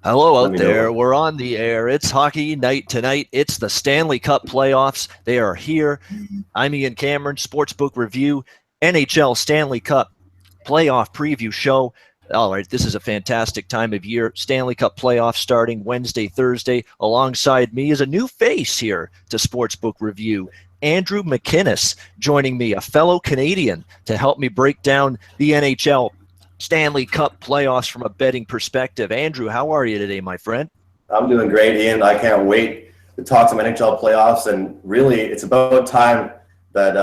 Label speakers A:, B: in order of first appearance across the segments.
A: Hello
B: Let
A: out
B: me
A: there.
B: know.
A: We're on the air. It's hockey night tonight. It's the Stanley Cup Playoffs. They are here. I'm Ian Cameron, Sportsbook Review, NHL Stanley Cup Playoff Preview Show. All right, this is a fantastic time of year. Stanley Cup Playoffs starting Wednesday, Thursday. Alongside me is a new face here to Sportsbook Review, Andrew McInnis, joining me, a fellow Canadian, to help me break down the NHL Stanley Cup playoffs from a betting perspective. Andrew, how are you today, my friend?
B: I'm doing great, Ian. I can't wait to talk some NHL playoffs. And really, it's about time that,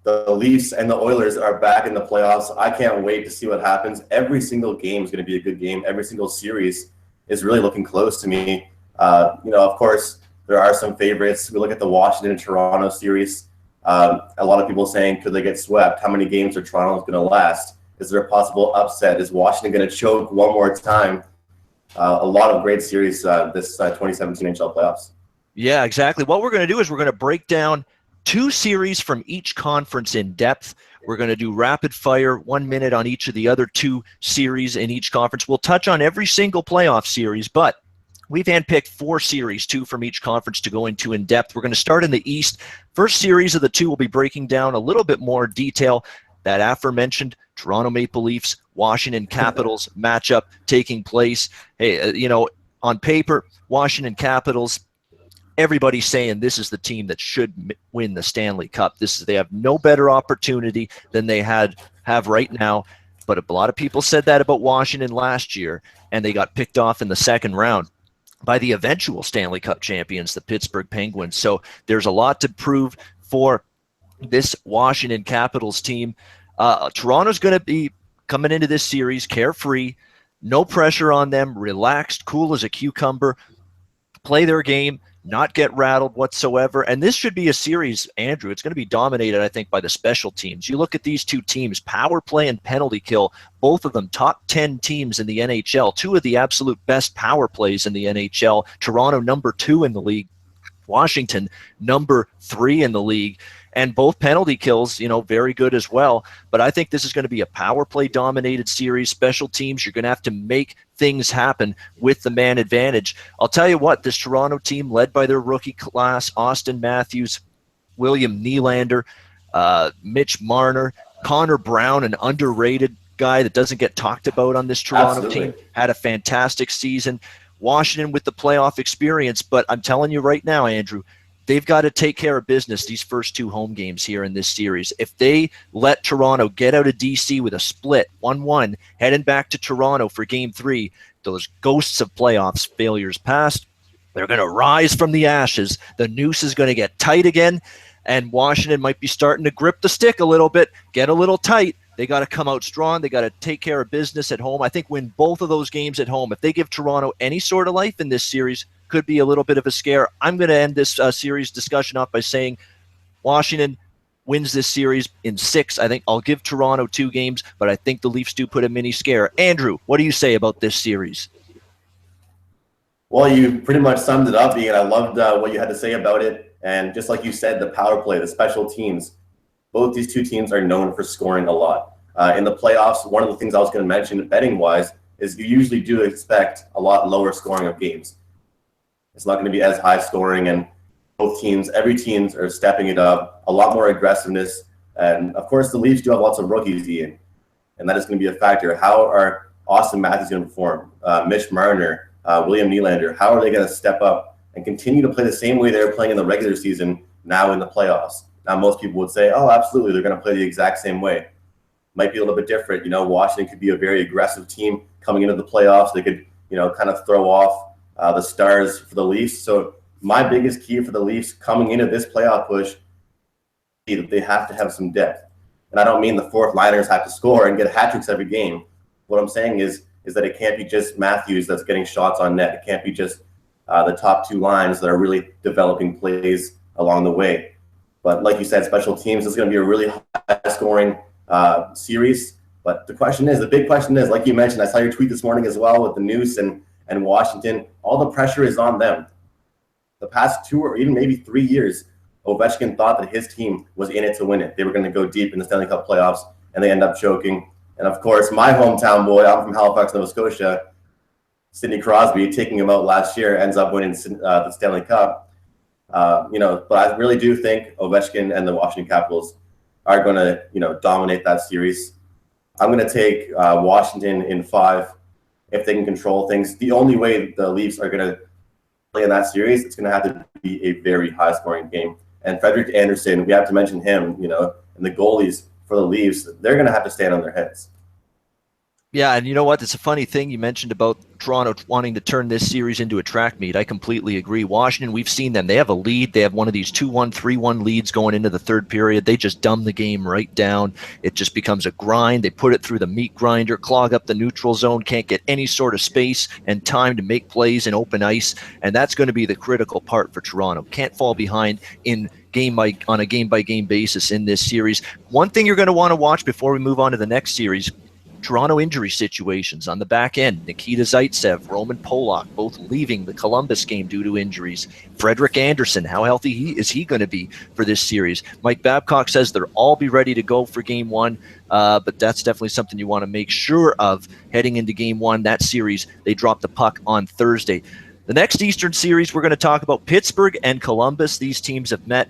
B: the Leafs and the Oilers are back in the playoffs. I can't wait to see what happens. Every single game is going to be a good game. Every single series is really looking close to me. Of course, there are some favorites. We look at the Washington and Toronto series. A lot of people saying, could they get swept? How many games are Toronto going to last? Is there a possible upset? Is Washington going to choke one more time? A lot of great series this 2017 NHL playoffs.
A: Yeah, exactly. What we're going to do is we're going to break down two series from each conference in depth. We're going to do rapid fire, 1 minute on each of the other two series in each conference. We'll touch on every single playoff series, but we've handpicked four series, two from each conference to go into in depth. We're going to start in the East. First series of the two will be breaking down a little bit more detail. That aforementioned Toronto Maple Leafs, Washington Capitals matchup taking place. Hey, on paper, Washington Capitals, everybody's saying this is the team that should win the Stanley Cup. They have no better opportunity than they have right now. But a lot of people said that about Washington last year, and they got picked off in the second round by the eventual Stanley Cup champions, the Pittsburgh Penguins. So there's a lot to prove for this Washington Capitals team. Toronto's going to be coming into this series carefree, no pressure on them, relaxed, cool as a cucumber, play their game, not get rattled whatsoever. And this should be a series, Andrew. It's going to be dominated, I think, by the special teams. You look at these two teams, power play and penalty kill, both of them top 10 teams in the NHL, two of the absolute best power plays in the NHL. Toronto, number 2 in the league. Washington, number 3 in the league. And both penalty kills, very good as well. But I think this is going to be a power play dominated series. Special teams, you're going to have to make things happen with the man advantage. I'll tell you what, this Toronto team, led by their rookie class, Austin Matthews, William Nylander, Mitch Marner, Connor Brown, an underrated guy that doesn't get talked about on this Toronto team, had a fantastic season. Washington with the playoff experience, but I'm telling you right now, Andrew, they've got to take care of business these first two home games here in this series. If they let Toronto get out of D.C. with a split, 1-1, heading back to Toronto for Game 3, those ghosts of playoffs failures past, they're going to rise from the ashes. The noose is going to get tight again, and Washington might be starting to grip the stick a little bit, get a little tight. They got to come out strong. They got to take care of business at home. I think win both of those games at home. If they give Toronto any sort of life in this series, could be a little bit of a scare. I'm going to end this series discussion off by saying Washington wins this series in 6. I think I'll give Toronto 2 games, but I think the Leafs do put a mini scare. Andrew, what do you say about this series?
B: Well, you pretty much summed it up, Ian. I loved what you had to say about it. And just like you said, the power play, the special teams, both these two teams are known for scoring a lot. In the playoffs, one of the things I was going to mention betting-wise is you usually do expect a lot lower scoring of games. It's not going to be as high scoring, and both teams, every teams are stepping it up, a lot more aggressiveness. And of course, the Leafs do have lots of rookies, Ian, and that is going to be a factor. How are Austin Matthews going to perform? Mitch Marner, William Nylander, how are they going to step up and continue to play the same way they were playing in the regular season now in the playoffs? Now, most people would say, oh, absolutely, they're going to play the exact same way. Might be a little bit different. Washington could be a very aggressive team coming into the playoffs. They could, kind of throw off the stars for the Leafs. So my biggest key for the Leafs coming into this playoff push is that they have to have some depth. And I don't mean the fourth liners have to score and get hat tricks every game. What I'm saying is that it can't be just Matthews that's getting shots on net. It can't be just the top 2 lines that are really developing plays along the way. But like you said, special teams is going to be a really high-scoring series. But the big question is, like you mentioned, I saw your tweet this morning as well with the Noose and Washington. All the pressure is on them. The past 2 or even maybe 3 years, Ovechkin thought that his team was in it to win it. They were going to go deep in the Stanley Cup playoffs, and they end up choking. And of course, my hometown boy, I'm from Halifax, Nova Scotia, Sidney Crosby, taking him out last year, ends up winning the Stanley Cup. But I really do think Ovechkin and the Washington Capitals are going to, dominate that series. I'm going to take Washington in 5 if they can control things. The only way the Leafs are going to play in that series, it's going to have to be a very high-scoring game. And Frederik Andersen, we have to mention him, and the goalies for the Leafs, they're going to have to stand on their heads.
A: Yeah, and you know what? It's a funny thing you mentioned about Toronto wanting to turn this series into a track meet. I completely agree. Washington, we've seen them. They have a lead. They have one of these 2-1, 3-1 leads going into the third period. They just dumb the game right down. It just becomes a grind. They put it through the meat grinder, clog up the neutral zone, can't get any sort of space and time to make plays in open ice, and that's going to be the critical part for Toronto. Can't fall behind on a game-by-game basis in this series. One thing you're going to want to watch before we move on to the next series, Toronto injury situations on the back end. Nikita Zaitsev, Roman Polak, both leaving the Columbus game due to injuries. Frederik Andersen, how healthy is he going to be for this series? Mike Babcock says they'll all be ready to go for game 1, but that's definitely something you want to make sure of heading into game 1. That series, they drop the puck on Thursday. The next Eastern series, we're going to talk about Pittsburgh and Columbus. These teams have met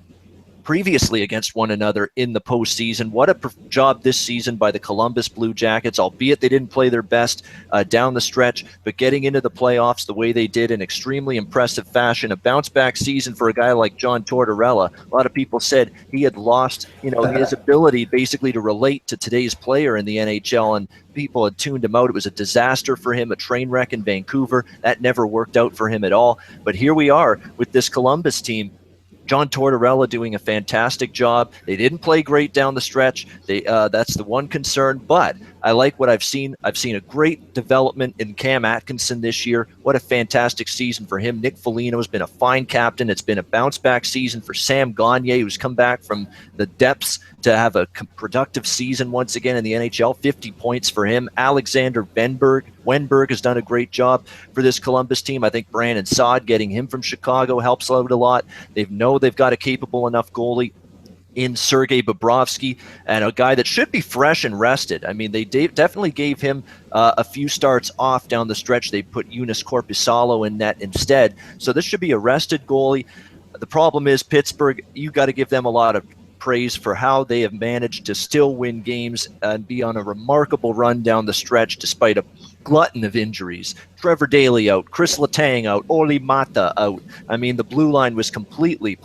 A: previously against one another in the postseason. What a job this season by the Columbus Blue Jackets, albeit they didn't play their best down the stretch, but getting into the playoffs the way they did in extremely impressive fashion. A bounce-back season for a guy like John Tortorella. A lot of people said he had lost his ability basically to relate to today's player in the NHL, and people had tuned him out. It was a disaster for him, a train wreck in Vancouver. That never worked out for him at all. But here we are with this Columbus team. John Tortorella doing a fantastic job. They didn't play great down the stretch. That's the one concern, but I like what I've seen. I've seen a great development in Cam Atkinson this year. What a fantastic season for him. Nick Foligno has been a fine captain. It's been a bounce-back season for Sam Gagner, who's come back from the depths to have a productive season once again in the NHL. 50 points for him. Alexander Wenberg has done a great job for this Columbus team. I think Brandon Saad, getting him from Chicago, helps out a lot. They've got a capable enough goalie in Sergei Bobrovsky, and a guy that should be fresh and rested. I mean, they definitely gave him a few starts off down the stretch. They put Eunice Korpisalo in net instead. So this should be a rested goalie. The problem is Pittsburgh, you got to give them a lot of praise for how they have managed to still win games and be on a remarkable run down the stretch despite a glutton of injuries. Trevor Daley out, Chris Letang out, Orly Mata out. I mean, the blue line was completely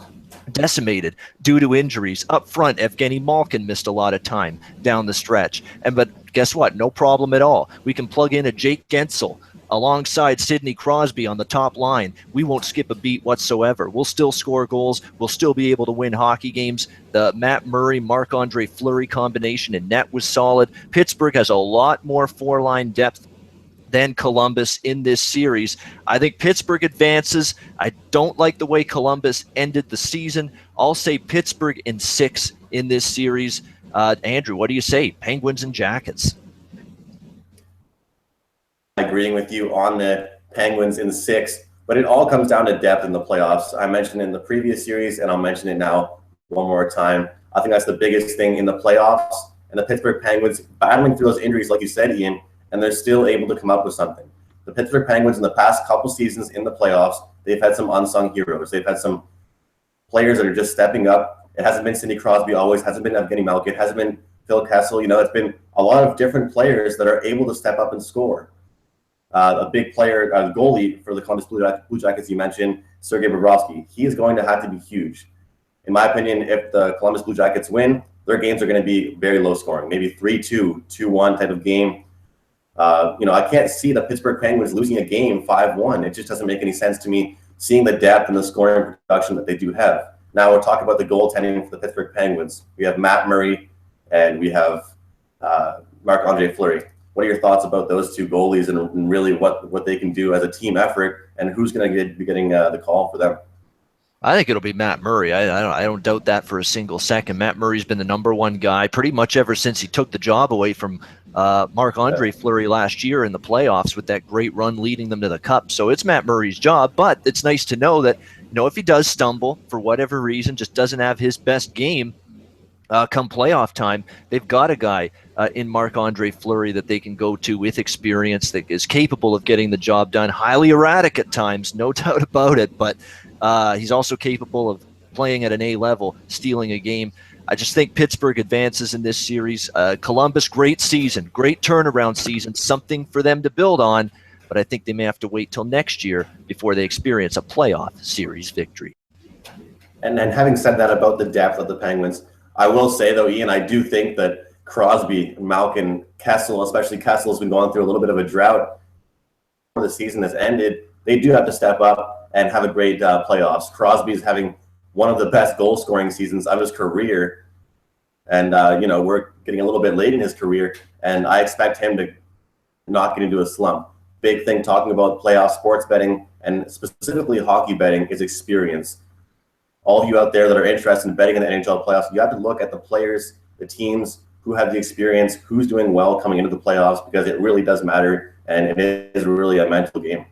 A: decimated due to injuries. Up front, Evgeny Malkin missed a lot of time down the stretch. But guess what? No problem at all. We can plug in a Jake Gensel alongside Sidney Crosby on the top line. We won't skip a beat whatsoever. We'll still score goals. We'll still be able to win hockey games. The Matt Murray, Marc-Andre Fleury combination in net was solid. Pittsburgh has a lot more four-line depth than Columbus in this series. I think Pittsburgh advances. I don't like the way Columbus ended the season. I'll say Pittsburgh in 6 in this series. Andrew, what do you say? Penguins and Jackets.
B: Agreeing with you on the Penguins in 6, but it all comes down to depth in the playoffs. I mentioned in the previous series, and I'll mention it now one more time. I think that's the biggest thing in the playoffs, and the Pittsburgh Penguins battling through those injuries, like you said, Ian, and they're still able to come up with something. The Pittsburgh Penguins in the past couple seasons in the playoffs, they've had some unsung heroes. They've had some players that are just stepping up. It hasn't been Sidney Crosby always, hasn't been Evgeny Malkin, it hasn't been Phil Kessel. It's been a lot of different players that are able to step up and score. A big player, goalie for the Columbus Blue Jackets, you mentioned, Sergei Bobrovsky. He is going to have to be huge. In my opinion, if the Columbus Blue Jackets win, their games are going to be very low scoring, maybe 3-2, 2-1 type of game. I can't see the Pittsburgh Penguins losing a game 5-1. It just doesn't make any sense to me, seeing the depth and the scoring production that they do have. Now we'll talk about the goaltending for the Pittsburgh Penguins. We have Matt Murray and we have Marc-Andre Fleury. What are your thoughts about those two goalies and really what they can do as a team effort, and who's going to be getting the call for them?
A: I think it'll be Matt Murray. I don't doubt that for a single second. Matt Murray's been the number one guy pretty much ever since he took the job away from Marc-Andre Fleury last year in the playoffs with that great run leading them to the Cup. So it's Matt Murray's job, but it's nice to know that if he does stumble for whatever reason, just doesn't have his best game come playoff time, they've got a guy in Marc-Andre Fleury that they can go to with experience, that is capable of getting the job done. Highly erratic at times, no doubt about it, but he's also capable of playing at an A level, stealing a game. I just think Pittsburgh advances in this series. Columbus, great season, great turnaround season, something for them to build on, but I think they may have to wait till next year before they experience a playoff series victory.
B: And having said that about the depth of the Penguins, I will say, though, Ian, I do think that Crosby, Malkin, Kessel, especially Kessel's been going through a little bit of a drought. Before the season has ended, they do have to step up and have a great playoffs. Crosby is having one of the best goal-scoring seasons of his career. And, we're getting a little bit late in his career, and I expect him to not get into a slump. Big thing talking about playoff sports betting, and specifically hockey betting, is experience. All of you out there that are interested in betting in the NHL playoffs, you have to look at the players, the teams who have the experience, who's doing well coming into the playoffs, because it really does matter, and it is really a mental game.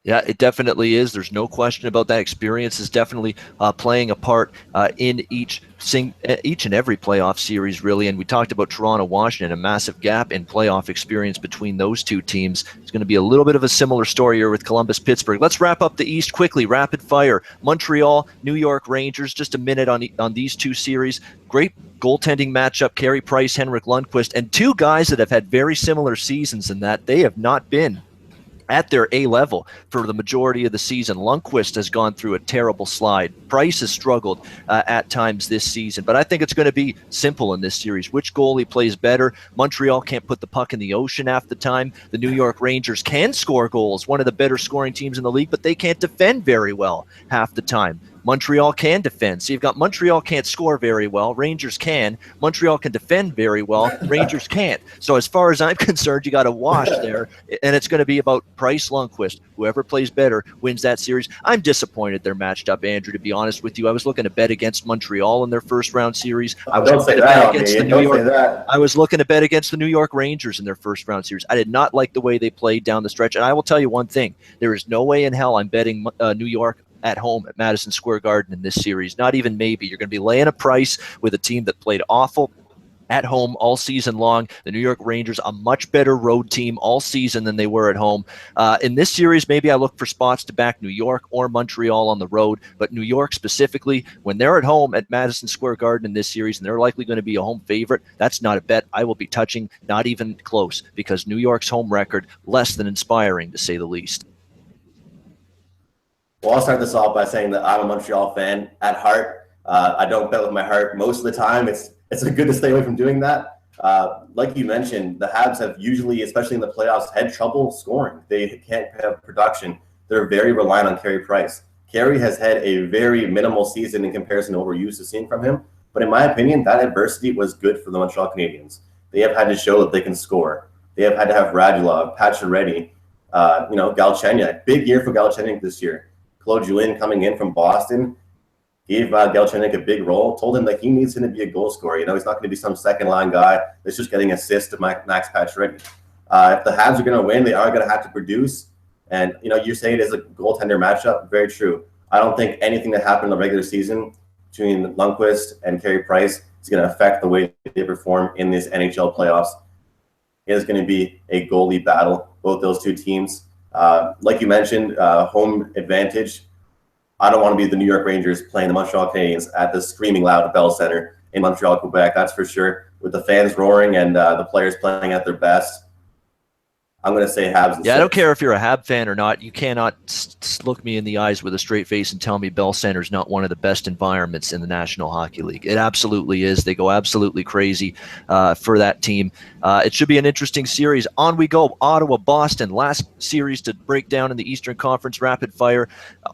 A: Yeah, it definitely is. There's no question about that. Experience is definitely playing a part in each and every playoff series, really. And we talked about Toronto, Washington, a massive gap in playoff experience between those two teams. It's going to be a little bit of a similar story here with Columbus, Pittsburgh. Let's wrap up the East quickly, rapid fire. Montreal, New York Rangers, just a minute on these two series. Great goaltending matchup, Carey Price, Henrik Lundqvist, and two guys that have had very similar seasons in that they have not been at their A level for the majority of the season. Lundqvist has gone through a terrible slide. Price has struggled at times this season, but I think it's going to be simple in this series. Which goalie plays better? Montreal can't put the puck in the ocean half the time. The New York Rangers can score goals, one of the better scoring teams in the league, but they can't defend very well half the time. Montreal can defend. So you've got Montreal can't score very well. Rangers can. Montreal can defend very well. Rangers can't. So as far as I'm concerned, you got a wash there, and it's going to be about Price, Lundqvist. Whoever plays better wins that series. I'm disappointed they're matched up, Andrew, to be honest with you. I was looking to bet against Montreal in their first round series. I was looking to bet against the New York Rangers in their first round series. I did not like the way they played down the stretch, and I will tell you one thing. There is no way in hell I'm betting New York at home at Madison Square Garden in this series. Not even maybe. You're going to be laying a price with a team that played awful at home all season long. The New York Rangers, a much better road team all season than they were at home. In this series, maybe I look for spots to back New York or Montreal on the road, but New York specifically, when they're at home at Madison Square Garden in this series, and they're likely going to be a home favorite, that's not a bet I will be touching, not even close, because New York's home record, less than inspiring, to say the least.
B: Well, I'll start this off by saying that I'm a Montreal fan at heart. I don't bet with my heart most of the time. It's good to stay away from doing that. Like you mentioned, the Habs have usually, especially in the playoffs, had trouble scoring. They can't have production. They're very reliant on Carey Price. Carey has had a very minimal season in comparison to what we're used to seeing from him. But in my opinion, that adversity was good for the Montreal Canadiens. They have had to show that they can score. They have had to have Radulov, Pacioretty, Galchenyuk. Big year for Galchenyuk this year. Claude Julien coming in from Boston gave Galchenyuk a big role, told him that he needs him to be a goal scorer. He's not going to be some second-line guy that's just getting assists to Max Pacioretty. If the Habs are going to win, they are going to have to produce. And, you're saying it is a goaltender matchup. Very true. I don't think anything that happened in the regular season between Lundqvist and Carey Price is going to affect the way they perform in this NHL playoffs. It is going to be a goalie battle, both those two teams. Like you mentioned, home advantage. I don't want to be the New York Rangers playing the Montreal Canadiens at the screaming loud Bell Center in Montreal, Quebec. That's for sure. With the fans roaring and the players playing at their best, I'm going to say Habs.
A: Yeah, I don't care if you're a Hab fan or not. You cannot look me in the eyes with a straight face and tell me Bell Center is not one of the best environments in the National Hockey League. It absolutely is. They go absolutely crazy for that team. It should be an interesting series. On we go. Ottawa, Boston. Last series to break down in the Eastern Conference rapid fire.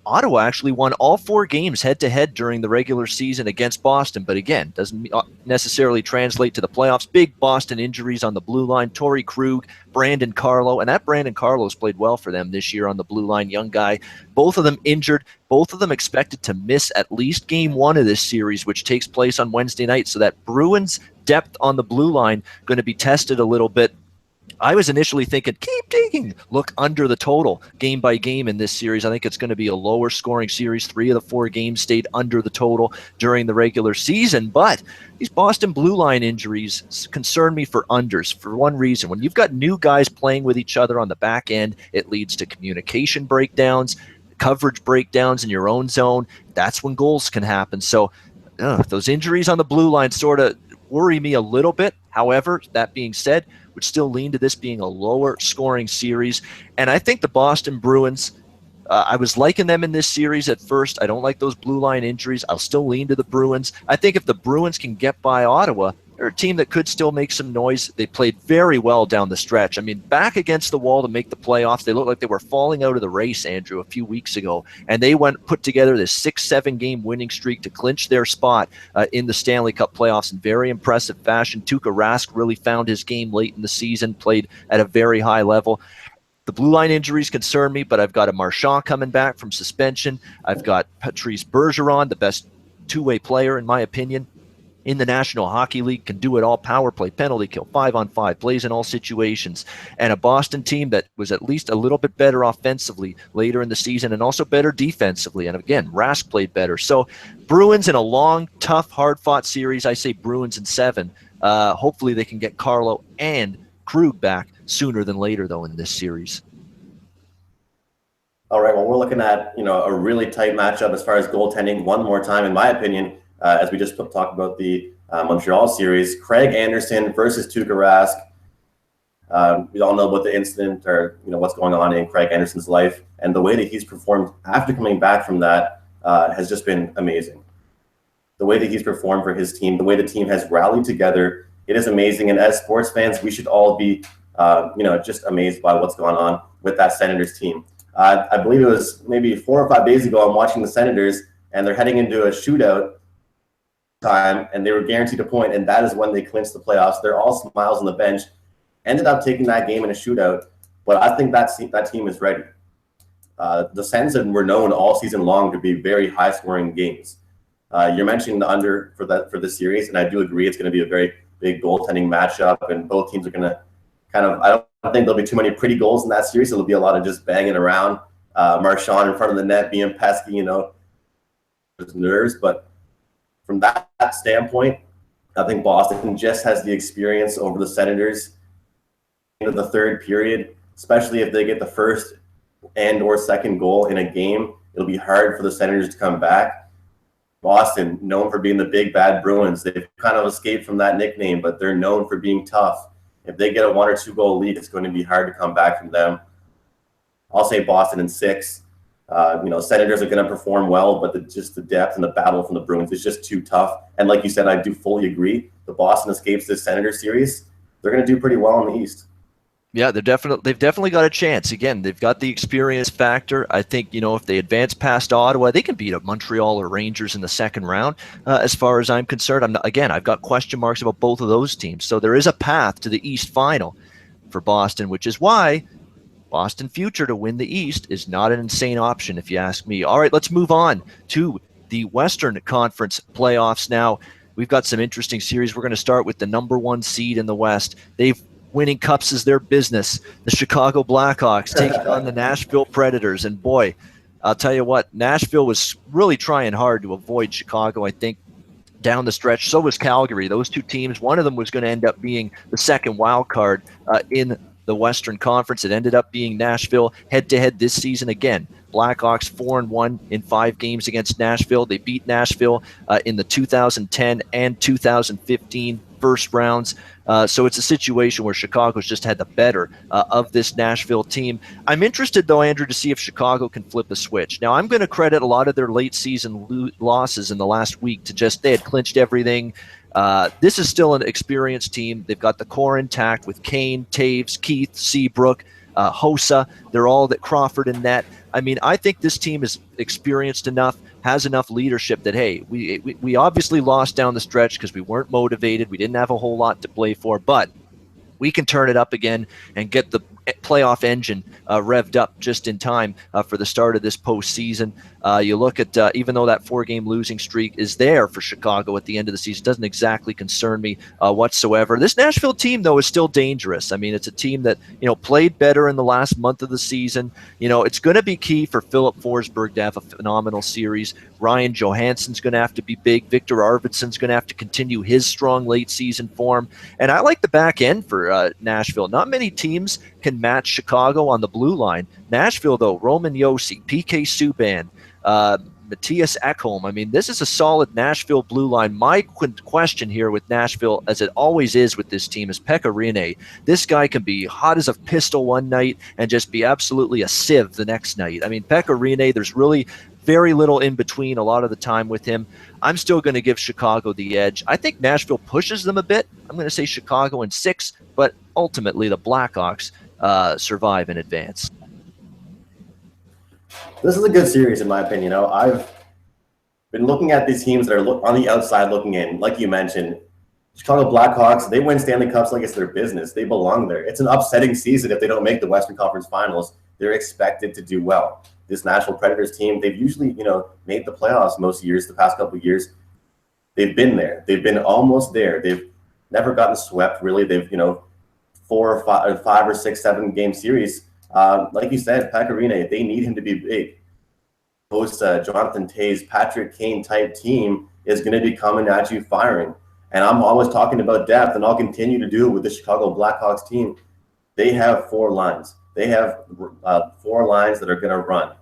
A: Ottawa actually won all 4 games head-to-head during the regular season against Boston, but again, doesn't necessarily translate to the playoffs. Big Boston injuries on the blue line. Torrey Krug, Brandon Carlo, and that Brandon Carlo's played well for them this year on the blue line, young guy. Both of them injured, both of them expected to miss at least game 1 of this series, which takes place on Wednesday night. So that Bruins depth on the blue line going to be tested a little bit I was initially thinking, keep digging, look under the total game by game in this series. I think it's going to be a lower scoring series. 3 of the 4 games stayed under the total during the regular season. But these Boston blue line injuries concern me for unders for one reason. When you've got new guys playing with each other on the back end, it leads to communication breakdowns, coverage breakdowns in your own zone. That's when goals can happen. So those injuries on the blue line sort of worry me a little bit. However, that being said, would still lean to this being a lower scoring series. And I think the Boston Bruins, I was liking them in this series at first. I don't like those blue line injuries. I'll still lean to the Bruins. I think if the Bruins can get by Ottawa, they're a team that could still make some noise. They played very well down the stretch. I mean, back against the wall to make the playoffs. They looked like they were falling out of the race, Andrew, a few weeks ago. And they put together this 6-7 game winning streak to clinch their spot in the Stanley Cup playoffs in very impressive fashion. Tuukka Rask really found his game late in the season, played at a very high level. The blue line injuries concern me, but I've got a Marchand coming back from suspension. I've got Patrice Bergeron, the best two-way player, in my opinion, in the National Hockey League, can do it all, power play, penalty kill, 5-on-5, plays in all situations, and a Boston team that was at least a little bit better offensively later in the season and also better defensively. And again, Rask played better. So Bruins in a long, tough, hard-fought series. I say Bruins in 7. Hopefully they can get Carlo and Krug back sooner than later, though, in this series.
B: All right, well, we're looking at, a really tight matchup as far as goaltending one more time, in my opinion. As we just talked about the Montreal series, Craig Anderson versus Tuukka Rask. We all know about the incident or what's going on in Craig Anderson's life, and the way that he's performed after coming back from that has just been amazing. The way that he's performed for his team, the way the team has rallied together, it is amazing. And as sports fans, we should all be, just amazed by what's going on with that Senators team. I believe it was maybe 4 or 5 days ago, I'm watching the Senators, and they're heading into a shootout time, and they were guaranteed a point, and that is when they clinched the playoffs. They're all smiles on the bench. Ended up taking that game in a shootout, but I think that team is ready. The Sens were known all season long to be very high-scoring games. You're mentioning the under for this series, and I do agree it's going to be a very big goaltending matchup, and both teams are going to I don't think there'll be too many pretty goals in that series. It'll be a lot of just banging around. Marchand in front of the net being pesky, his nerves, but from that standpoint, I think Boston just has the experience over the Senators into the third period, especially if they get the first and or second goal in a game. It'll be hard for the Senators to come back. Boston, known for being the big bad Bruins, they've kind of escaped from that nickname, but they're known for being tough. If they get a 1 or 2 goal lead, it's going to be hard to come back from them. I'll say Boston in 6. Senators are going to perform well, but the depth and the battle from the Bruins is just too tough. And like you said, I do fully agree. The Boston escapes this Senators series. They're going to do pretty well in the East.
A: Yeah, they've definitely got a chance. Again, they've got the experience factor. I think, if they advance past Ottawa, they can beat a Montreal or Rangers in the second round. As far as I'm concerned, I've got question marks about both of those teams. So there is a path to the East final for Boston, which is why Boston future to win the East is not an insane option, if you ask me. All right, let's move on to the Western Conference playoffs now. We've got some interesting series. We're going to start with the number 1 seed in the West. Winning cups is their business. The Chicago Blackhawks taking on the Nashville Predators. And boy, I'll tell you what, Nashville was really trying hard to avoid Chicago, I think, down the stretch. So was Calgary. Those two teams, one of them was going to end up being the second wild card in the Western Conference. It ended up being Nashville head-to-head this season again. Blackhawks 4-1 in 5 games against Nashville. They beat Nashville in the 2010 and 2015 first rounds. So it's a situation where Chicago's just had the better of this Nashville team. I'm interested, though, Andrew, to see if Chicago can flip a switch. Now, I'm going to credit a lot of their late season losses in the last week to just they had clinched everything. This is still an experienced team. They've got the core intact with Kane, Taves, Keith, Seabrook, Hossa. They're all that Crawford and net. I mean, I think this team is experienced enough, has enough leadership that, hey, we obviously lost down the stretch because we weren't motivated. We didn't have a whole lot to play for, but we can turn it up again and get the playoff engine revved up just in time for the start of this postseason. You look at, even though that 4-game losing streak is there for Chicago at the end of the season, doesn't exactly concern me whatsoever. This Nashville team, though, is still dangerous. I mean, it's a team that, played better in the last month of the season. It's going to be key for Philip Forsberg to have a phenomenal series. Ryan Johansson's going to have to be big. Victor Arvidsson's going to have to continue his strong late season form. And I like the back end for Nashville. Not many teams can match Chicago on the blue line. Nashville, though, Roman Josi, PK Subban, Matthias Ekholm. I mean, this is a solid Nashville blue line. My question here with Nashville, as it always is with this team, is Pekka Rinne. This guy can be hot as a pistol one night and just be absolutely a sieve the next night. I mean, Pekka Rinne, there's really very little in between a lot of the time with him. I'm still going to give Chicago the edge. I think Nashville pushes them a bit. I'm going to say Chicago in 6, but ultimately the Blackhawks survive in advance.
B: This is a good series, in my opinion. I've been looking at these teams that are on the outside looking in. Like you mentioned, Chicago Blackhawks, they win Stanley Cups like it's their business. They belong there. It's an upsetting season if they don't make the Western Conference Finals. They're expected to do well. This Nashville Predators team, they've usually, made the playoffs most years, the past couple of years. They've been there. They've been almost there. They've never gotten swept, really. They've, 4 or 5 or 6, 7 game series. Like you said, Pekka Rinne, they need him to be big. Post Jonathan Toews, Patrick Kane type team is going to be coming at you firing. And I'm always talking about depth, and I'll continue to do it with the Chicago Blackhawks team. They have 4 lines. They have 4 lines that are going to run.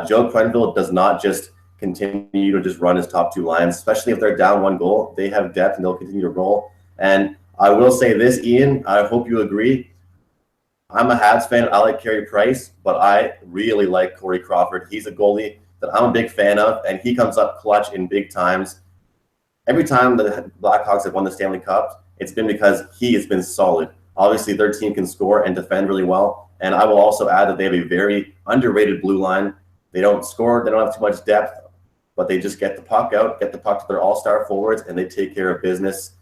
B: Joe Quenneville does not just continue to just run his top 2 lines, especially if they're down 1 goal. They have depth, and they'll continue to roll. And I will say this, Ian, I hope you agree. I'm a Habs fan. I like Carey Price, but I really like Corey Crawford. He's a goalie that I'm a big fan of, and he comes up clutch in big times. Every time the Blackhawks have won the Stanley Cup, it's been because he has been solid. Obviously, their team can score and defend really well. And I will also add that they have a very underrated blue line. They don't score. They don't have too much depth, but they just get the puck out, get the puck to their all-star forwards, and they take care of business.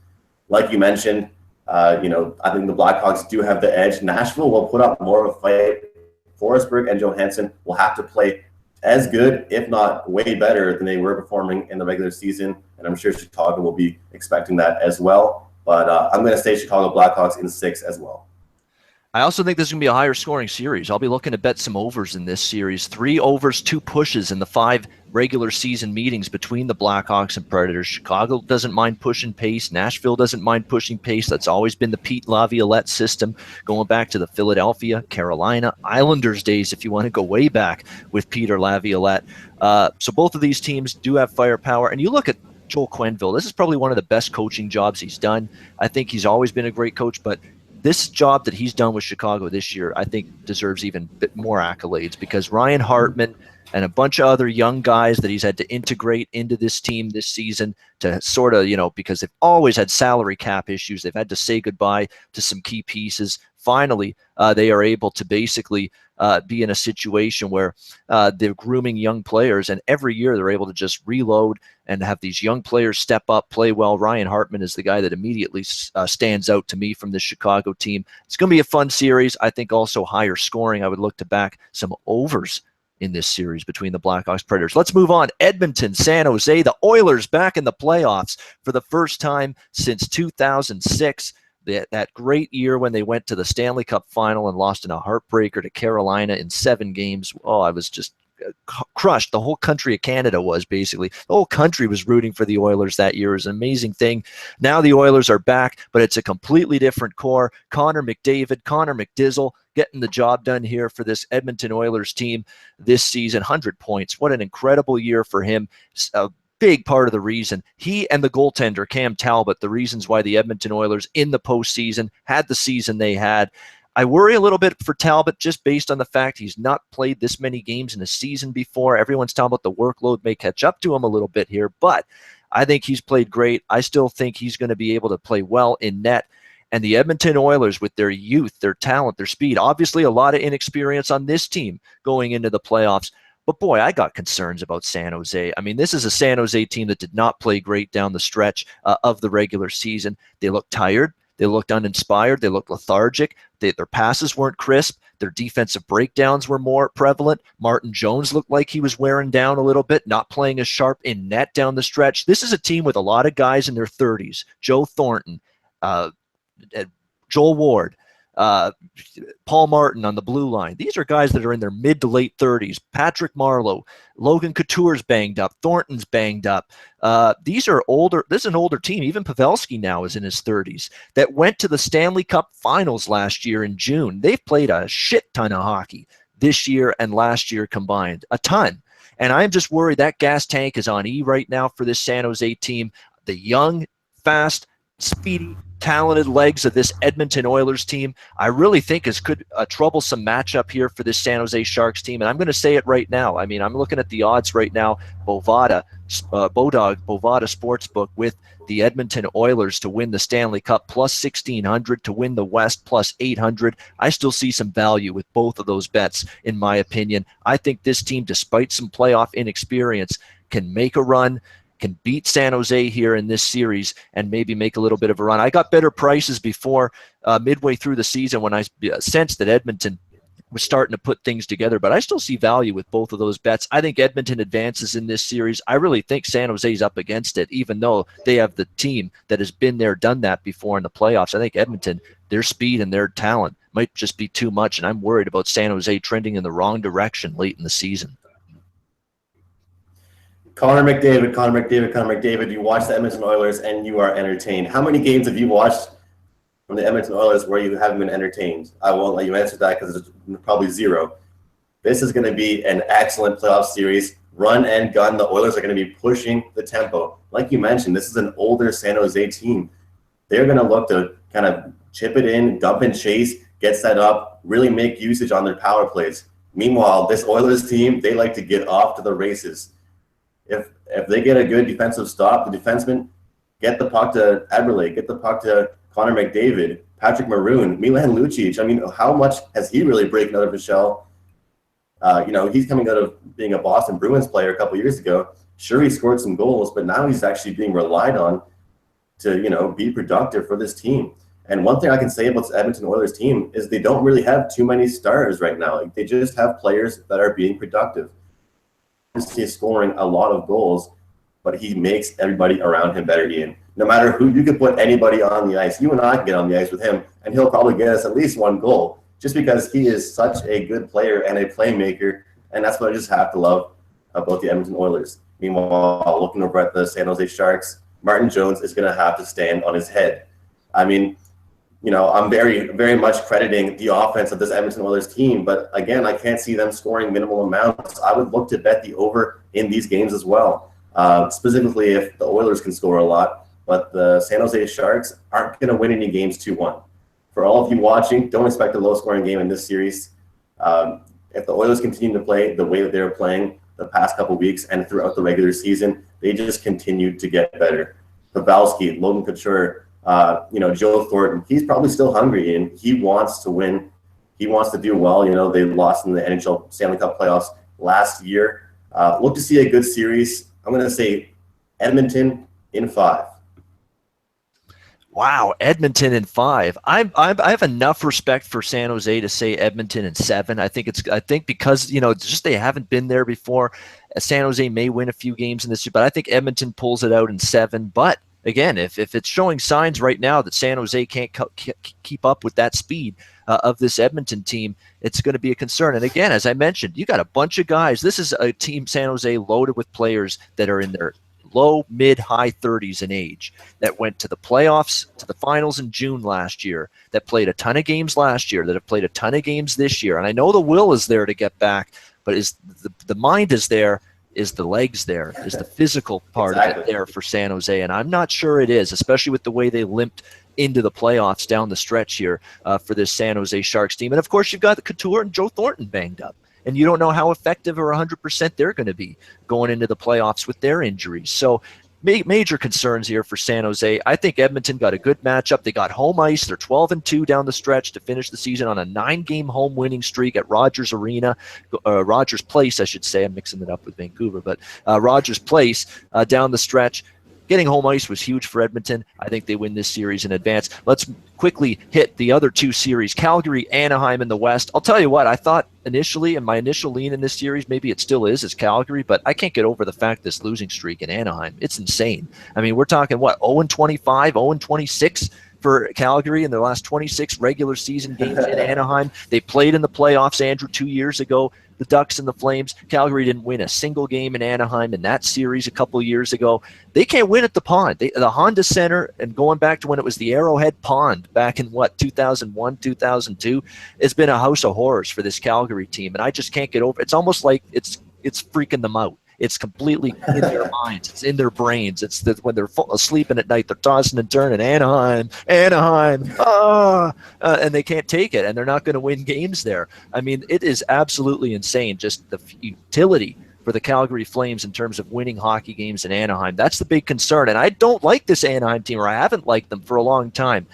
B: Like you mentioned, I think the Blackhawks do have the edge. Nashville will put up more of a fight. Forsberg and Johansson will have to play as good, if not way better, than they were performing in the regular season. And I'm sure Chicago will be expecting that as well. But I'm going to say Chicago Blackhawks in 6 as well.
A: I also think this is going to be a higher scoring series. I'll be looking to bet some overs in this series. 3 overs, 2 pushes in the 5 regular season meetings between the Blackhawks and Predators. Chicago doesn't mind pushing pace. Nashville doesn't mind pushing pace. That's always been the Pete Laviolette system, going back to the Philadelphia, Carolina, Islanders days, if you want to go way back with Peter Laviolette. So both of these teams do have firepower. And you look at Joel Quenneville. This is probably one of the best coaching jobs he's done. I think he's always been a great coach, but this job that he's done with Chicago this year, I think deserves even a bit more accolades, because Ryan Hartman and a bunch of other young guys that he's had to integrate into this team this season to sort of, because they've always had salary cap issues. They've had to say goodbye to some key pieces. Finally, they are able to basically be in a situation where they're grooming young players, and every year they're able to just reload and have these young players step up, play well. Ryan Hartman is the guy that immediately stands out to me from this Chicago team. It's going to be a fun series. I think also higher scoring. I would look to back some overs in this series between the Blackhawks Predators. Let's move on. Edmonton, San Jose, the Oilers back in the playoffs for the first time since 2006. That great year when they went to the Stanley Cup final and lost in a heartbreaker to Carolina in 7 games. Oh, I was just crushed. The whole country of Canada was basically. The whole country was rooting for the Oilers that year. It was an amazing thing. Now the Oilers are back, but it's a completely different core. Connor McDavid, Connor McDizzle getting the job done here for this Edmonton Oilers team this season. 100 points. What an incredible year for him. Big part of the reason, he and the goaltender Cam Talbot, the reasons why the Edmonton Oilers in the postseason had the season they had. I worry a little bit for Talbot just based on the fact he's not played this many games in a season before. Everyone's talking about the workload may catch up to him a little bit here, but I think he's played great. I still think he's going to be able to play well in net. And the Edmonton Oilers, with their youth, their talent, their speed, obviously a lot of inexperience on this team going into the playoffs. But boy, I got concerns about San Jose. I mean, this is a San Jose team that did not play great down the stretch of the regular season. They look tired. They looked uninspired. They looked lethargic. Their passes weren't crisp. Their defensive breakdowns were more prevalent. Martin Jones looked like he was wearing down a little bit, not playing as sharp in net down the stretch. This is a team with a lot of guys in their 30s. Joe Thornton, Joel Ward, Paul Martin on the blue line. These are guys that are in their mid to late 30s. Patrick Marleau, Logan Couture's banged up. Thornton's banged up. These are older. This is an older team. Even Pavelski now is in his 30s that went to the Stanley Cup Finals last year in June. They've played a shit ton of hockey this year and last year combined. A ton. And I'm just worried that gas tank is on E right now for this San Jose team. The young, fast, speedy, talented legs of this Edmonton Oilers team, I really think is a troublesome matchup here for this San Jose Sharks team. And I'm going to say it right now. I mean, I'm looking at the odds right now. Bovada Sportsbook with the Edmonton Oilers to win the Stanley Cup plus 1,600, to win the West plus 800. I still see some value with both of those bets, in my opinion. I think this team, despite some playoff inexperience, can make a run, can beat San Jose here in this series, and maybe make a little bit of a run. I got better prices before midway through the season when I sensed that Edmonton was starting to put things together, but I still see value with both of those bets. I think Edmonton advances in this series. I really think San Jose's up against it, even though they have the team that has been there, done that before in the playoffs. I think Edmonton, their speed and their talent might just be too much, and I'm worried about San Jose trending in the wrong direction late in the season.
B: Connor McDavid, you watch the Edmonton Oilers and you are entertained. How many games have you watched from the Edmonton Oilers where you haven't been entertained? I won't let you answer that because it's probably zero. This is going to be an excellent playoff series. Run and gun. The Oilers are going to be pushing the tempo. Like you mentioned, this is an older San Jose team. They're going to look to kind of chip it in, dump and chase, get set up, really make usage on their power plays. Meanwhile, this Oilers team, they like to get off to the races. If they get a good defensive stop, the defenseman, get the puck to Eberle, get the puck to Connor McDavid, Patrick Maroon, Milan Lucic. I mean, how much has he really broken out of his shell? He's coming out of being a Boston Bruins player a couple years ago. Sure, he scored some goals, but now he's actually being relied on to, be productive for this team. And one thing I can say about this Edmonton Oilers team is they don't really have too many stars right now. Like, they just have players that are being productive. He's scoring a lot of goals, but he makes everybody around him better, Ian. No matter who, you could put anybody on the ice. You and I can get on the ice with him, and he'll probably get us at least one goal just because he is such a good player and a playmaker, and that's what I just have to love about the Edmonton Oilers. Meanwhile, looking over at the San Jose Sharks, Martin Jones is going to have to stand on his head. I mean, I'm very, very much crediting the offense of this Edmonton Oilers team, but again, I can't see them scoring minimal amounts. I would look to bet the over in these games as well, specifically if the Oilers can score a lot, but the San Jose Sharks aren't going to win any games 2-1. For all of you watching, don't expect a low-scoring game in this series. If the Oilers continue to play the way that they were playing the past couple weeks and throughout the regular season, they just continue to get better. Pavelski, Logan Couture, Joe Thornton, he's probably still hungry and he wants to win. He wants to do well. They lost in the NHL Stanley Cup Playoffs last year. Look to see a good series. I'm going to say Edmonton in 5.
A: Wow, Edmonton in 5. I have enough respect for San Jose to say Edmonton in 7. I think because just they haven't been there before. San Jose may win a few games in this year, but I think Edmonton pulls it out in 7. But again, if it's showing signs right now that San Jose can't keep up with that speed of this Edmonton team, it's going to be a concern. And again, as I mentioned, you got a bunch of guys. This is a team, San Jose, loaded with players that are in their low, mid, high 30s in age, that went to the playoffs, to the finals in June last year, that played a ton of games last year, that have played a ton of games this year. And I know the will is there to get back, but is the mind is there, is the legs there, is the physical part of it there for San Jose? And I'm not sure it is, especially with the way they limped into the playoffs down the stretch here for this San Jose Sharks team. And of course, you've got the Couture and Joe Thornton banged up, and you don't know how effective or 100% they're going to be going into the playoffs with their injuries. So major concerns here for San Jose. I think Edmonton got a good matchup. They got home ice. They're 12-2 down the stretch to finish the season on a 9-game home winning streak at Rogers Place, I should say. I'm mixing it up with Vancouver, but Rogers Place down the stretch. getting home ice was huge for Edmonton. I think they win this series in advance. Let's quickly hit the other two series, Calgary, Anaheim in the West. I'll tell you what, I thought initially, and my initial lean in this series, maybe it still is Calgary, but I can't get over the fact this losing streak in Anaheim. It's insane. I mean, we're talking, what, 0-25, 0-26 for Calgary in their last 26 regular season games in Anaheim. They played in the playoffs, Andrew, 2 years ago. The Ducks and the Flames. Calgary didn't win a single game in Anaheim in that series a couple of years ago. They can't win at the Pond. The Honda Center, and going back to when it was the Arrowhead Pond back in, 2001, 2002, it's been a house of horrors for this Calgary team, and I just can't get over it. It's almost like it's freaking them out. It's completely in their minds. It's in their brains. It's that when they're sleeping at night, they're tossing and turning, Anaheim, and they can't take it, and they're not going to win games there. I mean, it is absolutely insane, just the futility for the Calgary Flames in terms of winning hockey games in Anaheim. That's the big concern, and I don't like this Anaheim team, or I haven't liked them for a long time.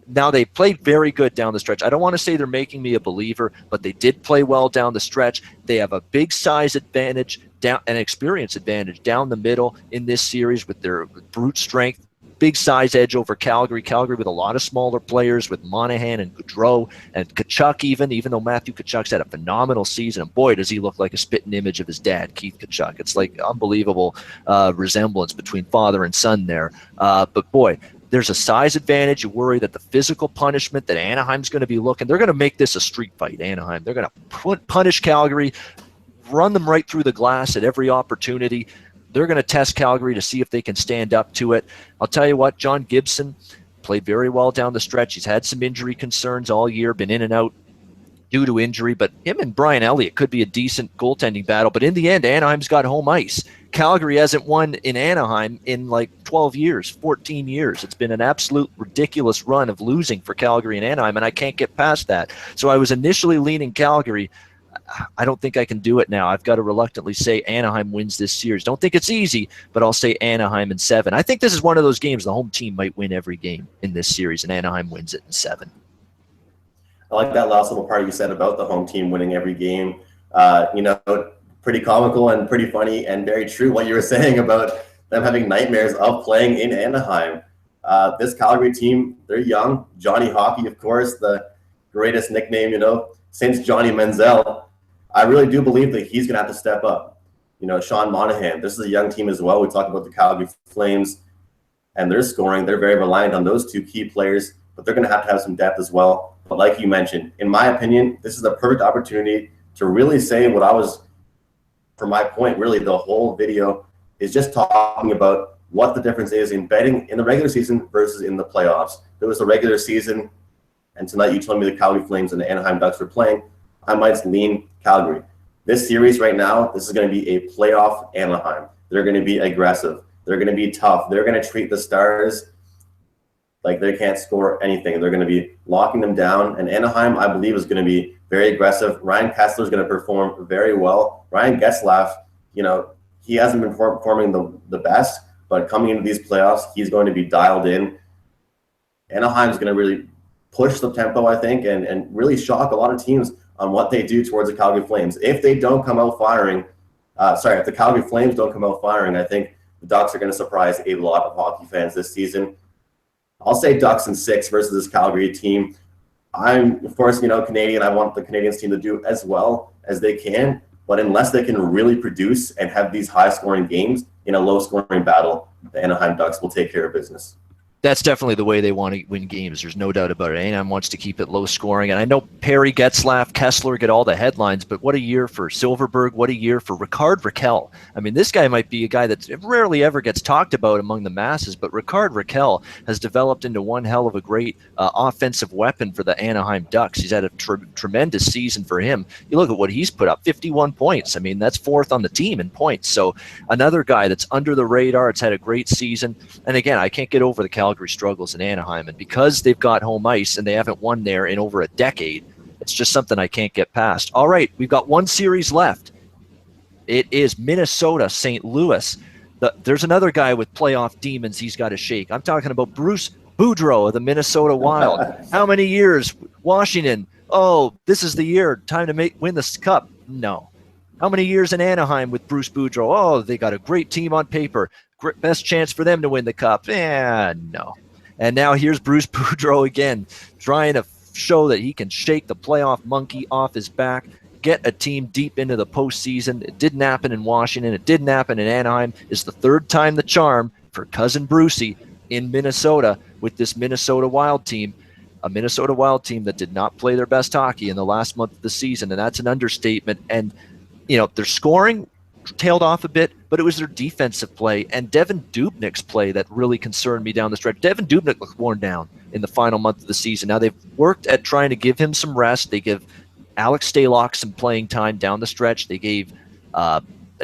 A: Now, they played very good down the stretch. I don't want to say they're making me a believer, but they did play well down the stretch. They have a big size advantage, an experience advantage down the middle in this series with their brute strength. Big size edge over Calgary. Calgary with a lot of smaller players with Monahan and Gaudreau and Tkachuk even though Matthew Tkachuk's had a phenomenal season. And boy, does he look like a spitting image of his dad, Keith Tkachuk. It's like unbelievable resemblance between father and son there. But boy, there's a size advantage. You worry that the physical punishment that Anaheim's going to be looking, they're going to make this a street fight, Anaheim. They're going to punish Calgary, run them right through the glass at every opportunity. They're going to test Calgary to see if they can stand up to it. I'll tell you what, John Gibson played very well down the stretch. He's had some injury concerns all year, been in and out due to injury, but him and Brian Elliott could be a decent goaltending battle. But in the end, Anaheim's got home ice. Calgary hasn't won in Anaheim in like 12 years, 14 years. It's been an absolute ridiculous run of losing for Calgary and Anaheim, and I can't get past that. So I was initially leaning Calgary. I don't think I can do it now. I've got to reluctantly say Anaheim wins this series. Don't think it's easy, but I'll say Anaheim in 7. I think this is one of those games the home team might win every game in this series, and Anaheim wins it in 7.
B: I like that last little part you said about the home team winning every game. Pretty comical and pretty funny and very true what you were saying about them having nightmares of playing in Anaheim. This Calgary team, they're young. Johnny Hockey, of course, the greatest nickname, since Johnny Manziel. I really do believe that he's going to have to step up. Sean Monahan, this is a young team as well. We talk about the Calgary Flames and their scoring. They're very reliant on those two key players, but they're going to have some depth as well. But like you mentioned, in my opinion, this is a perfect opportunity to really say what I was, for my point, really the whole video is just talking about what the difference is in betting in the regular season versus in the playoffs. There was the regular season, and tonight you told me the Calgary Flames and the Anaheim Ducks were playing. I might lean Calgary. This series right now, this is going to be a playoff Anaheim. They're going to be aggressive. They're going to be tough. They're going to treat the Stars like they can't score anything. They're going to be locking them down. And Anaheim, I believe, is going to be very aggressive. Ryan Kesler is going to perform very well. Ryan Getzlaf, he hasn't been performing the best, but coming into these playoffs, he's going to be dialed in. Anaheim's going to really push the tempo, I think, and really shock a lot of teams on what they do towards the Calgary Flames. If they don't come out firing, if the Calgary Flames don't come out firing, I think the Ducks are going to surprise a lot of hockey fans this season. I'll say Ducks in 6 versus this Calgary team. I'm, of course, Canadian. I want the Canadiens team to do as well as they can, but unless they can really produce and have these high-scoring games in a low-scoring battle, the Anaheim Ducks will take care of business.
A: That's definitely the way they want to win games. There's no doubt about it. Anaheim wants to keep it low scoring. And I know Perry, Getzlaf, Kessler get all the headlines, but what a year for Silverberg. What a year for Rickard Rakell. I mean, this guy might be a guy that rarely ever gets talked about among the masses, but Rickard Rakell has developed into one hell of a great offensive weapon for the Anaheim Ducks. He's had a tremendous season for him. You look at what he's put up, 51 points. I mean, that's 4th on the team in points. So another guy that's under the radar. It's had a great season. And again, I can't get over the Calgary struggles in Anaheim, and because they've got home ice and they haven't won there in over a decade, it's just something I can't get past. All right, we've got one series left. It is Minnesota, St. Louis. There's another guy with playoff demons he's got to shake. I'm talking about Bruce Boudreau of the Minnesota Wild. How many years? Washington. Oh, this is the year. Time to win this cup. No. How many years in Anaheim with Bruce Boudreau? Oh, they got a great team on paper. best chance for them to win the cup. No. And now here's Bruce Boudreau again, trying to show that he can shake the playoff monkey off his back, get a team deep into the postseason. It didn't happen in Washington. It didn't happen in Anaheim. It's the third time the charm for cousin Brucey in Minnesota with this Minnesota Wild team, a Minnesota Wild team that did not play their best hockey in the last month of the season, and that's an understatement. And, their scoring tailed off a bit, but it was their defensive play and Devan Dubnyk's play that really concerned me down the stretch. Devan Dubnyk looked worn down in the final month of the season. Now they've worked at trying to give him some rest. They give Alex Stalock some playing time down the stretch. They gave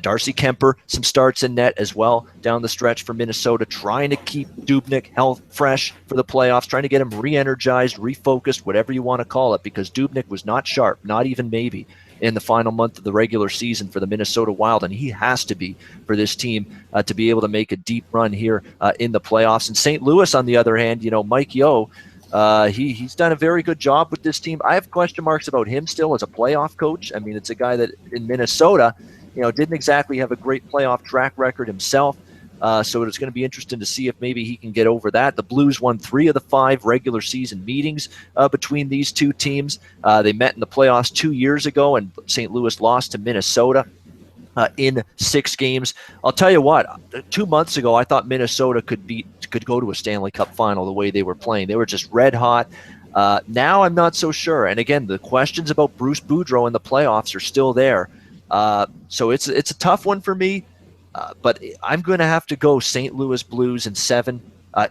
A: Darcy Kemper some starts in net as well down the stretch for Minnesota, trying to keep Dubnyk health fresh for the playoffs, trying to get him re-energized, refocused, whatever you want to call it, because Dubnyk was not sharp, not even maybe, in the final month of the regular season for the Minnesota Wild, and he has to be for this team to be able to make a deep run here in the playoffs. And St. Louis, on the other hand, Mike Yeo, he's done a very good job with this team. I have question marks about him still as a playoff coach. I mean, it's a guy that in Minnesota, didn't exactly have a great playoff track record himself. So it's going to be interesting to see if maybe he can get over that. The Blues won 3 of the 5 regular season meetings between these two teams. They met in the playoffs 2 years ago, and St. Louis lost to Minnesota in 6 games. I'll tell you what, 2 months ago, I thought Minnesota could go to a Stanley Cup final the way they were playing. They were just red hot. Now I'm not so sure. And again, the questions about Bruce Boudreau in the playoffs are still there. So it's a tough one for me. But I'm going to have to go St. Louis Blues in 7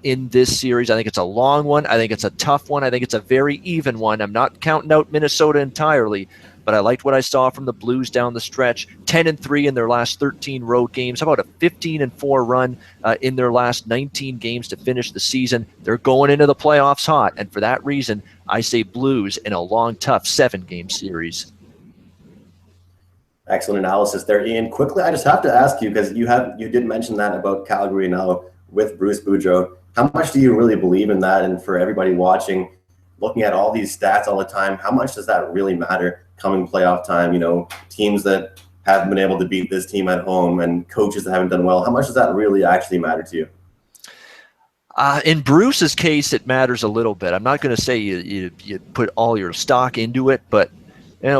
A: in this series. I think it's a long one. I think it's a tough one. I think it's a very even one. I'm not counting out Minnesota entirely, but I liked what I saw from the Blues down the stretch. 10-3 in their last 13 road games. How about a 15-4 run in their last 19 games to finish the season? They're going into the playoffs hot, and for that reason, I say Blues in a long, tough 7-game series.
B: Excellent analysis there, Ian. Quickly, I just have to ask you, because you did mention that about Calgary now with Bruce Boudreau. How much do you really believe in that? And for everybody watching, looking at all these stats all the time, how much does that really matter coming playoff time? Teams that haven't been able to beat this team at home and coaches that haven't done well. How much does that really actually matter to you?
A: In Bruce's case, it matters a little bit. I'm not going to say you put all your stock into it, but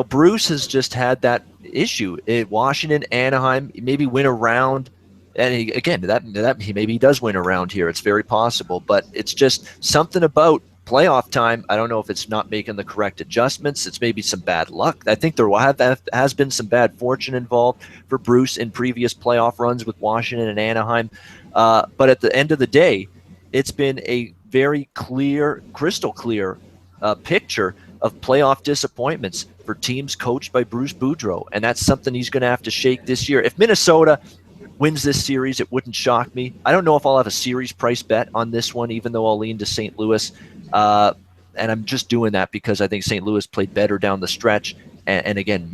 A: Bruce has just had that issue. Washington, Anaheim, maybe win a round, and maybe he does win a round here. It's very possible, but it's just something about playoff time. I don't know if it's not making the correct adjustments. It's maybe some bad luck. I think there has been some bad fortune involved for Bruce in previous playoff runs with Washington and Anaheim. But at the end of the day, it's been a very clear, crystal clear picture of playoff disappointments for teams coached by Bruce Boudreau, and that's something he's going to have to shake this year. If Minnesota wins this series, it wouldn't shock me. I don't know if I'll have a series price bet on this one, even though I'll lean to St. Louis, and I'm just doing that because I think St. Louis played better down the stretch, and again,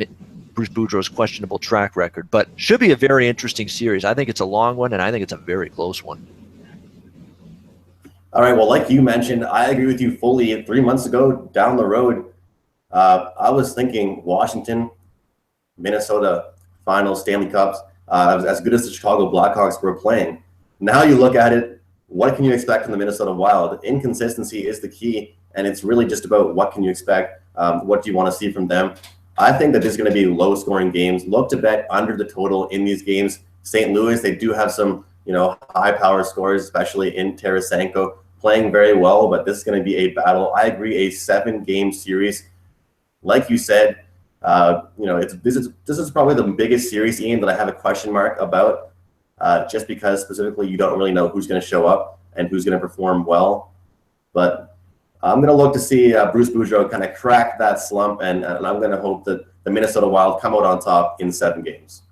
A: Bruce Boudreau's questionable track record, but should be a very interesting series. I think it's a long one, and I think it's a very close one.
B: All right, well, like you mentioned, I agree with you fully. 3 months ago, down the road, I was thinking Washington, Minnesota, finals, Stanley Cups, as good as the Chicago Blackhawks were playing. Now you look at it, what can you expect from the Minnesota Wild? Inconsistency is the key, and it's really just about what can you expect, what do you want to see from them. I think that there's going to be low-scoring games. Look to bet under the total in these games. St. Louis, they do have some high-power scorers, especially in Tarasenko, playing very well, but this is going to be a battle. I agree, a 7-game series. Like you said, this is probably the biggest series, Ian, that I have a question mark about, just because specifically you don't really know who's going to show up and who's going to perform well. But I'm going to look to see Bruce Boudreau kind of crack that slump, and I'm going to hope that the Minnesota Wild come out on top in 7 games.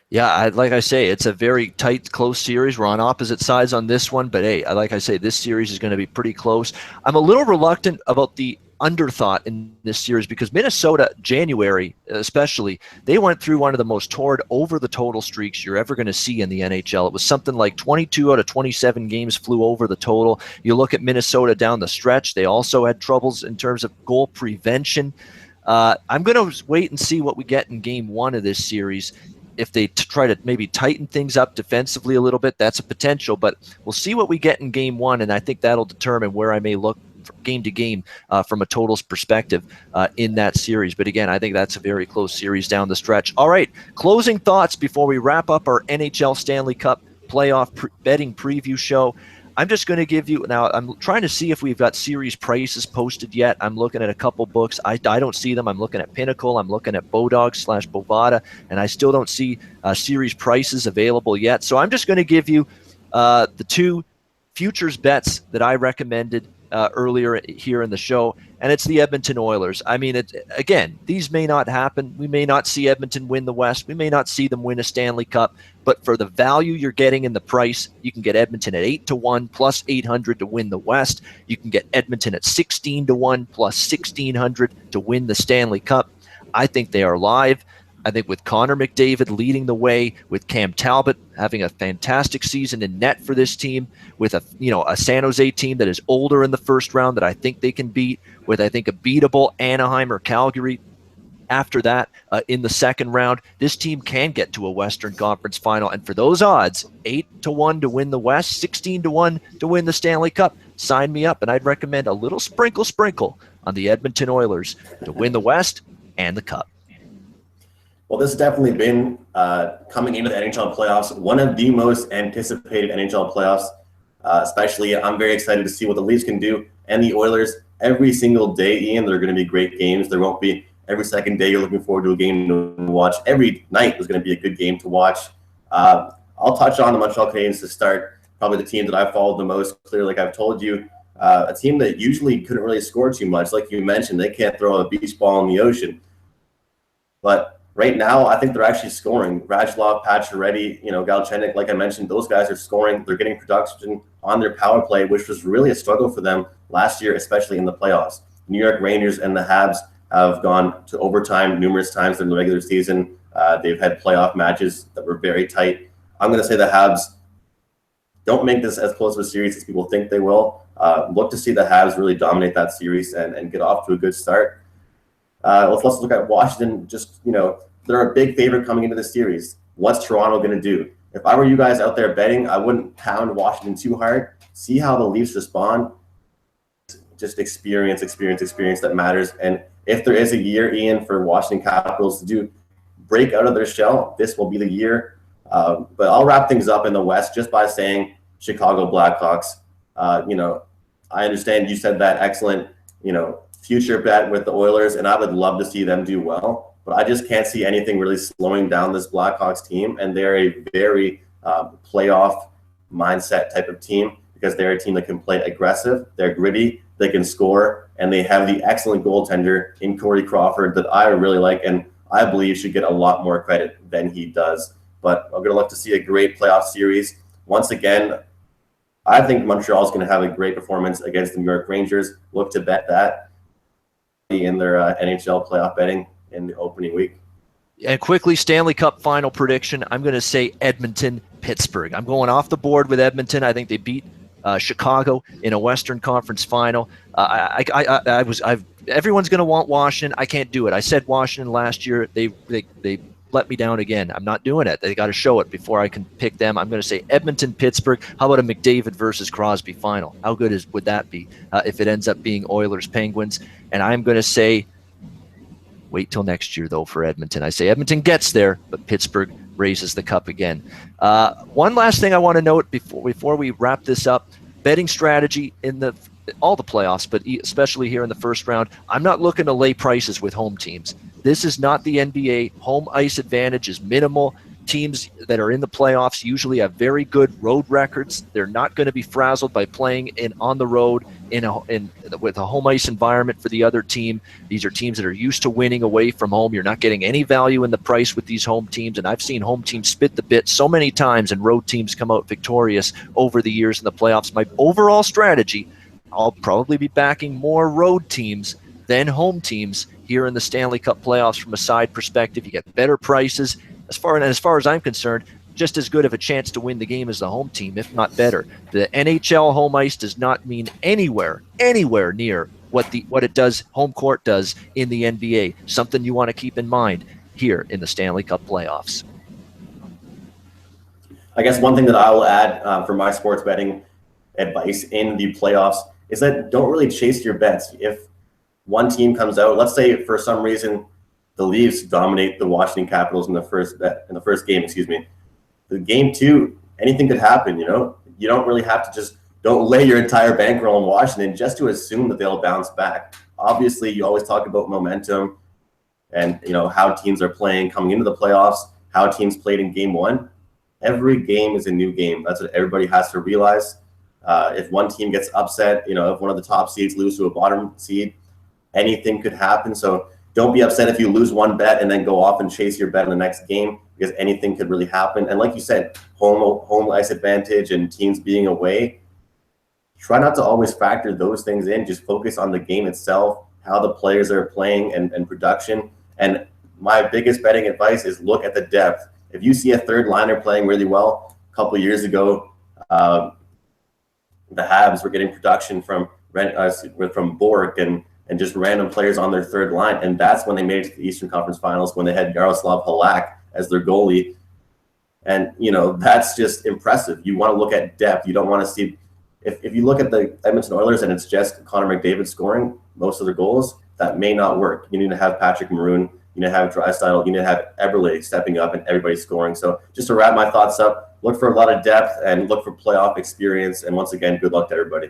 A: Yeah, like I say, it's a very tight, close series. We're on opposite sides on this one, but hey, like I say, this series is going to be pretty close. I'm a little reluctant about the underthought in this series because Minnesota, January especially, they went through one of the most torrid over-the-total streaks you're ever going to see in the NHL. It was something like 22 out of 27 games flew over the total. You look at Minnesota down the stretch, they also had troubles in terms of goal prevention. I'm going to wait and see what we get in Game 1 of this series. if they try to maybe tighten things up defensively a little bit, that's a potential. But we'll see what we get in game one, and I think that'll determine where I may look game to game from a totals perspective in that series. But again, I think that's a very close series down the stretch. All right, closing thoughts before we wrap up our NHL Stanley Cup playoff betting preview show. I'm just going to give you, now I'm trying to see if we've got series prices posted yet. I'm looking at a couple books. I don't see them. I'm looking at Pinnacle. I'm looking at Bodog/Bovada, and I still don't see series prices available yet. So I'm just going to give you the two futures bets that I recommended earlier here in the show, and it's the Edmonton Oilers. I mean, again, these may not happen. We may not see Edmonton win the West. We may not see them win a Stanley Cup, but for the value you're getting in the price, you can get Edmonton at 8-1 plus 800 to win the West. You can get Edmonton at 16-1 plus 1600 to win the Stanley Cup. I think they are live. I think with Connor McDavid leading the way, with Cam Talbot having a fantastic season in net for this team, with a San Jose team that is older in the first round that I think they can beat, with I think a beatable Anaheim or Calgary after that in the second round, this team can get to a Western Conference final. And for those odds, 8-1 to win the West, 16-1 to win the Stanley Cup, sign me up. And I'd recommend a little sprinkle on the Edmonton Oilers to win the West and the Cup.
B: Well, this has definitely been, coming into the NHL playoffs, one of the most anticipated NHL playoffs. Especially, I'm very excited to see what the Leafs can do and the Oilers every single day, Ian. They're going to be great games. There won't be every second day you're looking forward to a game to watch. Every night is going to be a good game to watch. I'll touch on the Montreal Canadiens to start, probably the team that I've followed the most. Clearly, like I've told you, a team that usually couldn't really score too much. Like you mentioned, they can't throw a beach ball in the ocean. But right now, I think they're actually scoring. Radulov, Pacioretty, Galchenyuk, like I mentioned, those guys are scoring. They're getting production on their power play, which was really a struggle for them last year, especially in the playoffs. New York Rangers and the Habs have gone to overtime numerous times in the regular season. They've had playoff matches that were very tight. I'm going to say the Habs don't make this as close of a series as people think they will. Look to see the Habs really dominate that series and get off to a good start. Let's look at Washington. They're a big favorite coming into the series. What's Toronto going to do? If I were you guys out there betting, I wouldn't pound Washington too hard. See how the Leafs respond. Just experience that matters. And if there is a year, Ian, for Washington Capitals to break out of their shell, this will be the year. But I'll wrap things up in the West just by saying Chicago Blackhawks. I understand you said that excellent, future bet with the Oilers, and I would love to see them do well. But I just can't see anything really slowing down this Blackhawks team, and they're a very playoff mindset type of team because they're a team that can play aggressive, they're gritty, they can score, and they have the excellent goaltender in Corey Crawford that I really like, and I believe should get a lot more credit than he does. But I'm going to look to see a great playoff series. Once again, I think Montreal is going to have a great performance against the New York Rangers. Look to bet that in their NHL playoff betting in the opening week.
A: And quickly, Stanley Cup final prediction. I'm going to say Edmonton-Pittsburgh. I'm going off the board with Edmonton. I think they beat Chicago in a Western Conference final. Everyone's going to want Washington. I can't do it. I said Washington last year. They let me down again. I'm not doing it. They got to show it before I can pick them. I'm going to say Edmonton-Pittsburgh. How about a McDavid versus Crosby final? How good would that be if it ends up being Oilers-Penguins? And I'm going to say, wait till next year, though, for Edmonton. I say Edmonton gets there, but Pittsburgh raises the cup again. One last thing I want to note before we wrap this up, betting strategy in all the playoffs, but especially here in the first round, I'm not looking to lay prices with home teams. This is not the NBA. Home ice advantage is minimal. Teams that are in the playoffs usually have very good road records. They're not going to be frazzled by playing on the road with a home ice environment for the other team. These are teams that are used to winning away from home. You're not getting any value in the price with these home teams, and I've seen home teams spit the bit so many times and road teams come out victorious over the years in the playoffs. My overall strategy, I'll probably be backing more road teams than home teams here in the Stanley Cup playoffs from a side perspective. You get better prices. As far as I'm concerned, just as good of a chance to win the game as the home team, if not better. The NHL home ice does not mean anywhere near what it does, home court does in the NBA. Something you want to keep in mind here in the Stanley Cup playoffs.
B: I guess one thing that I will add for my sports betting advice in the playoffs is that don't really chase your bets. If one team comes out, let's say for some reason the Leafs dominate the Washington Capitals in the first game, the game 2, anything could happen. You don't really have to just don't lay your entire bankroll in Washington just to assume that they'll bounce back. Obviously, you always talk about momentum and how teams are playing coming into the playoffs, how teams played in game 1. Every game is a new game. That's what everybody has to realize. If one team gets upset, if one of the top seeds lose to a bottom seed, anything could happen. So don't be upset if you lose one bet and then go off and chase your bet in the next game, because anything could really happen. And like you said, home ice advantage and teams being away, try not to always factor those things in. Just focus on the game itself, how the players are playing and production. And my biggest betting advice is look at the depth. If you see a third liner playing really well, a couple of years ago, the Habs were getting production from Bork and just random players on their third line. And that's when they made it to the Eastern Conference Finals, when they had Yaroslav Halak as their goalie. And, that's just impressive. You want to look at depth. You don't want to see – if you look at the Edmonton Oilers and it's just Connor McDavid scoring most of their goals, that may not work. You need to have Patrick Maroon. You need to have Draisaitl. You need to have Eberle stepping up and everybody scoring. So just to wrap my thoughts up, look for a lot of depth and look for playoff experience. And once again, good luck to everybody.